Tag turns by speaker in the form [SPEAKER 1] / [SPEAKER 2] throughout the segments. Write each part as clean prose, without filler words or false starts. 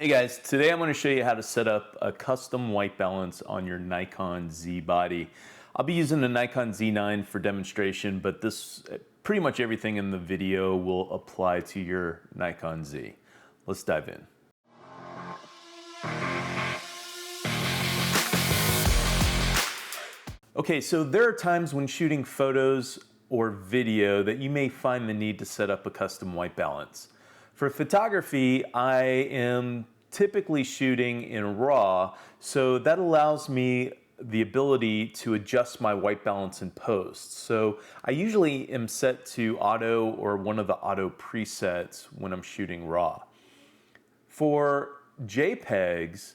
[SPEAKER 1] Hey guys, today I'm going to show you how to set up a custom white balance on your Nikon Z body. I'll be using the Nikon Z9 for demonstration, but pretty much everything in the video will apply to your Nikon Z. Let's dive in. Okay, so there are times when shooting photos or video that you may find the need to set up a custom white balance. For photography, I am typically shooting in RAW, so that allows me the ability to adjust my white balance in post. So I usually am set to auto or one of the auto presets when I'm shooting RAW. For JPEGs,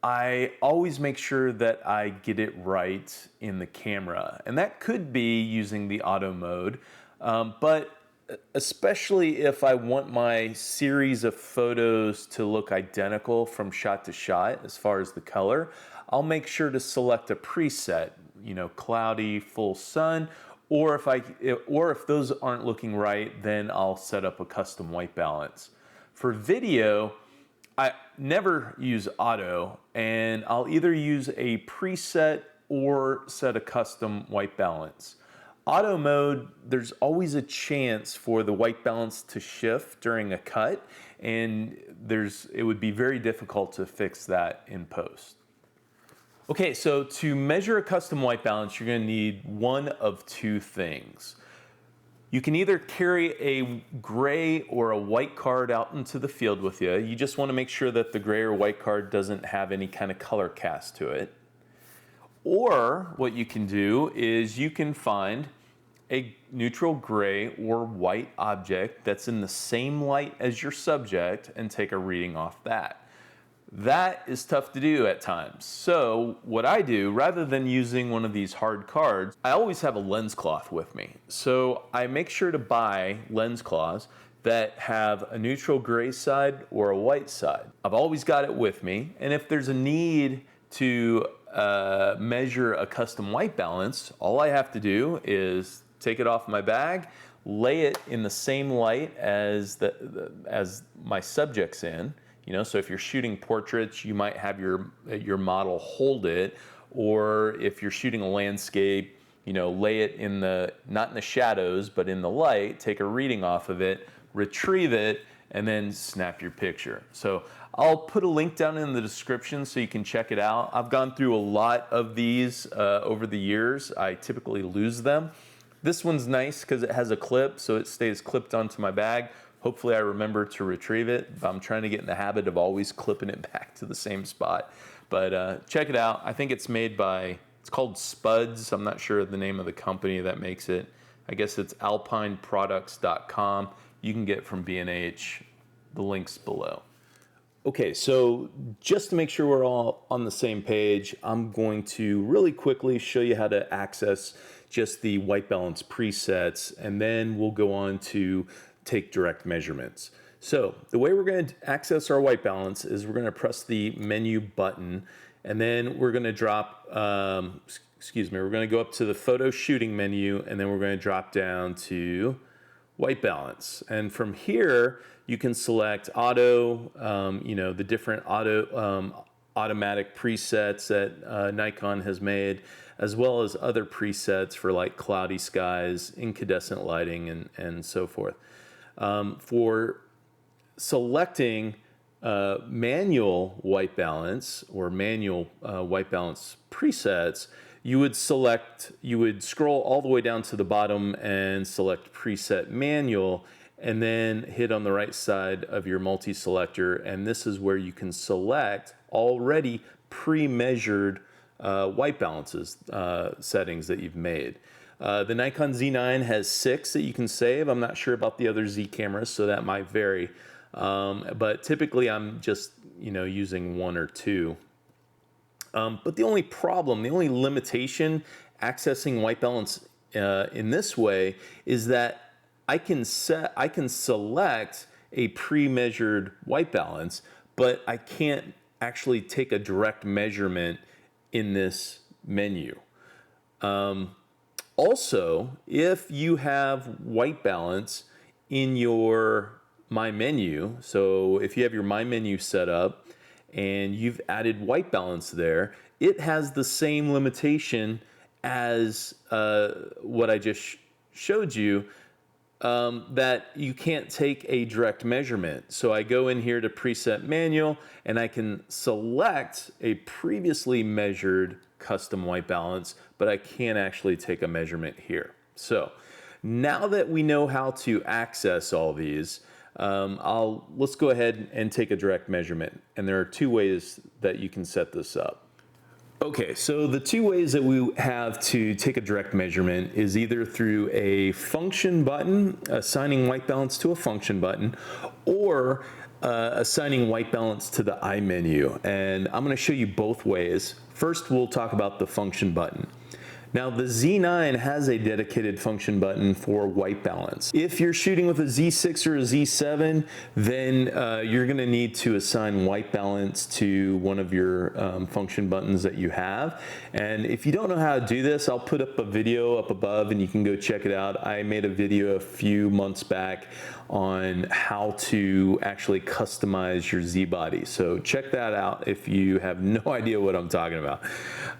[SPEAKER 1] I always make sure that I get it right in the camera, and that could be using the auto mode, but especially if I want my series of photos to look identical from shot to shot as far as the color, I'll make sure to select a preset, cloudy, full sun, or if those aren't looking right, then I'll set up a custom white balance. For video, I never use auto, and I'll either use a preset or set a custom white balance. Auto mode, there's always a chance for the white balance to shift during a cut, and it would be very difficult to fix that in post. Okay, so to measure a custom white balance, you're going to need one of two things. You can either carry a gray or a white card out into the field with you. You just want to make sure that the gray or white card doesn't have any kind of color cast to it. Or what you can do is you can find a neutral gray or white object that's in the same light as your subject and take a reading off that. That is tough to do at times. So what I do, rather than using one of these hard cards, I always have a lens cloth with me. So I make sure to buy lens cloths that have a neutral gray side or a white side. I've always got it with me, and if there's a need to measure a custom white balance, all I have to do is take it off my bag, lay it in the same light as my subject's in. So if you're shooting portraits, you might have your model hold it, or if you're shooting a landscape, lay it not in the shadows, but in the light, take a reading off of it, retrieve it, and then snap your picture. So I'll put a link down in the description so you can check it out. I've gone through a lot of these over the years. I typically lose them. This one's nice because it has a clip, so it stays clipped onto my bag. Hopefully I remember to retrieve it. I'm trying to get in the habit of always clipping it back to the same spot. But check it out. I think it's called Spuds. I'm not sure the name of the company that makes it. I guess it's alpineproducts.com. You can get from B&H. The link's below. Okay, so just to make sure we're all on the same page, I'm going to really quickly show you how to access just the white balance presets, and then we'll go on to take direct measurements. So the way we're going to access our white balance is we're going to press the menu button, and then we're going to we're going to go up to the photo shooting menu, and then we're going to drop down to white balance. And from here, you can select auto, the different automatic presets that Nikon has made, as well as other presets for like cloudy skies, incandescent lighting, and so forth. For selecting manual white balance or manual white balance presets, you would scroll all the way down to the bottom and select preset manual, and then hit on the right side of your multi-selector, and this is where you can select already pre-measured white balances settings that you've made. The Nikon Z9 has 6 that you can save. I'm not sure about the other Z cameras, so that might vary. But typically I'm just using 1 or 2. But the only limitation accessing white balance in this way is that I can select a pre-measured white balance, but I can't actually take a direct measurement in this menu. Also, if you have white balance in your My Menu, so if you have your My Menu set up and you've added white balance there, it has the same limitation as what I just showed you, that you can't take a direct measurement. So I go in here to preset manual and I can select a previously measured custom white balance, but I can't actually take a measurement here. So now that we know how to access all these, let's go ahead and take a direct measurement. And there are two ways that you can set this up. Okay, so the two ways that we have to take a direct measurement is either through a function button, assigning white balance to a function button, or assigning white balance to the eye menu. And I'm going to show you both ways. First, we'll talk about the function button. Now, the Z9 has a dedicated function button for white balance. If you're shooting with a Z6 or a Z7, then you're going to need to assign white balance to one of your function buttons that you have. And if you don't know how to do this, I'll put up a video up above and you can go check it out. I made a video a few months back on how to actually customize your Z body. So check that out if you have no idea what I'm talking about.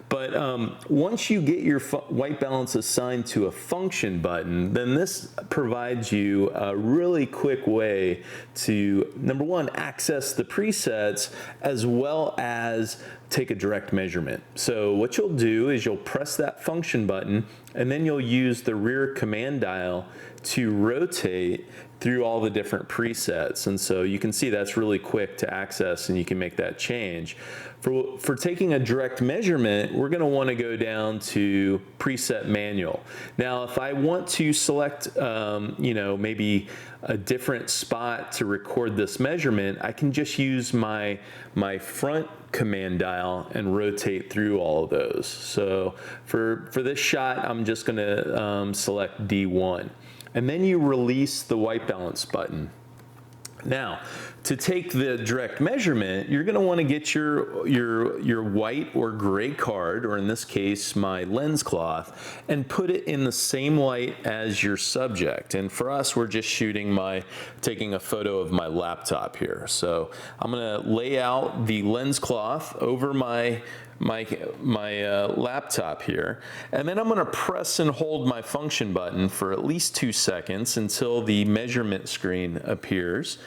[SPEAKER 1] But once you get your white balance assigned to a function button, then this provides you a really quick way to, number one, access the presets as well as take a direct measurement. So what you'll do is you'll press that function button and then you'll use the rear command dial to rotate through all the different presets. And so you can see that's really quick to access and you can make that change. For taking a direct measurement, we're going to want to go down to preset manual. Now, if I want to select, maybe a different spot to record this measurement, I can just use my front command dial and rotate through all of those. So for this shot, I'm just going to select D1. And then you release the white balance button. Now, to take the direct measurement, you're going to want to get your white or gray card, or in this case, my lens cloth, and put it in the same light as your subject. And for us, we're just taking a photo of my laptop here. So I'm going to lay out the lens cloth over my laptop here, and then I'm going to press and hold my function button for at least 2 seconds until the measurement screen appears,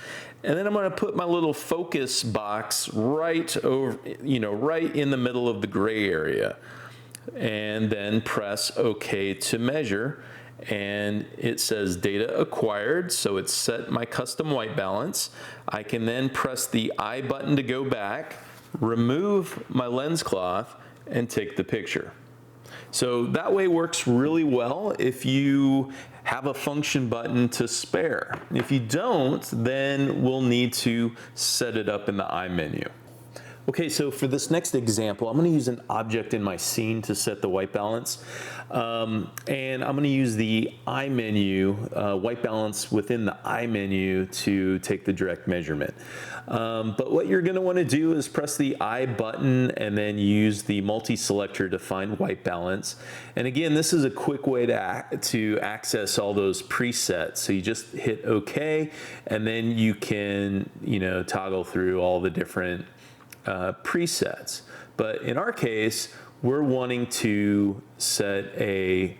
[SPEAKER 1] and then I'm going to put my little focus box right over, right in the middle of the gray area, and then press OK to measure. And it says data acquired, so it's set my custom white balance. I can then press the I button to go back, remove my lens cloth, and take the picture. So that way works really well if you have a function button to spare. If you don't, then we'll need to set it up in the eye menu. Okay, so for this next example, I'm going to use an object in my scene to set the white balance. And I'm going to use the eye menu, white balance within the eye menu to take the direct measurement. But what you're going to want to do is press the I button and then use the multi-selector to find white balance. And again, this is a quick way to access all those presets. So you just hit OK, and then you can, toggle through all the different presets. But in our case, we're wanting to set a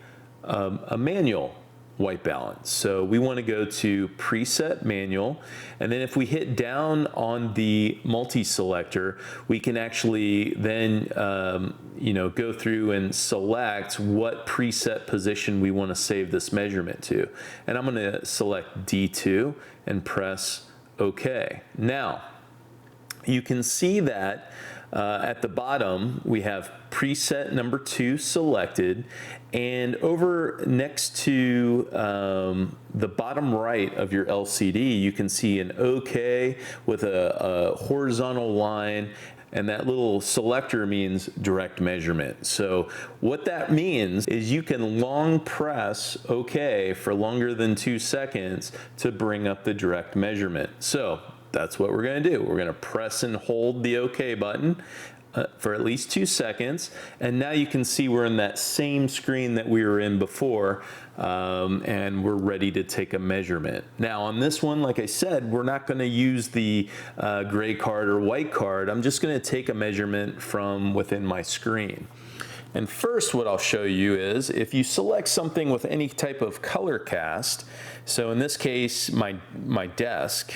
[SPEAKER 1] manual white balance. So we want to go to preset manual, and then if we hit down on the multi-selector, we can actually then go through and select what preset position we want to save this measurement to. And I'm going to select D2 and press OK. Now, you can see that at the bottom we have preset number 2 selected, and over next to the bottom right of your LCD you can see an OK with a horizontal line, and that little selector means direct measurement. So what that means is you can long press OK for longer than 2 seconds to bring up the direct measurement. So that's what we're going to do. We're going to press and hold the OK button for at least 2 seconds, and now you can see we're in that same screen that we were in before, and we're ready to take a measurement. Now on this one, like I said, we're not going to use the gray card or white card. I'm just going to take a measurement from within my screen. And first what I'll show you is if you select something with any type of color cast, so in this case my desk,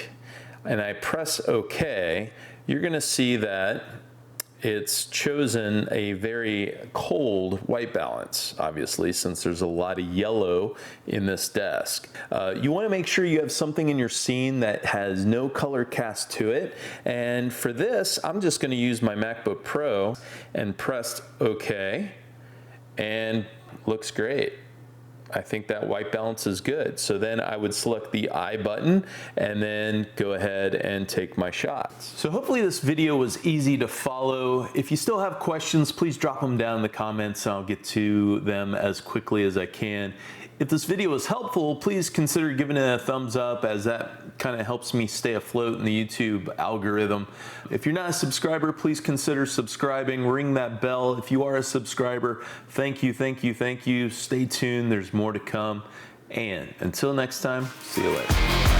[SPEAKER 1] and I press OK, you're going to see that it's chosen a very cold white balance, obviously, since there's a lot of yellow in this desk. You want to make sure you have something in your scene that has no color cast to it. And for this, I'm just going to use my MacBook Pro and pressed OK, and looks great. I think that white balance is good. So then I would select the I button and then go ahead and take my shots. So hopefully this video was easy to follow. If you still have questions, please drop them down in the comments and I'll get to them as quickly as I can. If this video was helpful, please consider giving it a thumbs up, as that kind of helps me stay afloat in the YouTube algorithm. If you're not a subscriber, please consider subscribing, ring that bell. If you are a subscriber, thank you, thank you, thank you. Stay tuned, there's more to come. And until next time, see you later.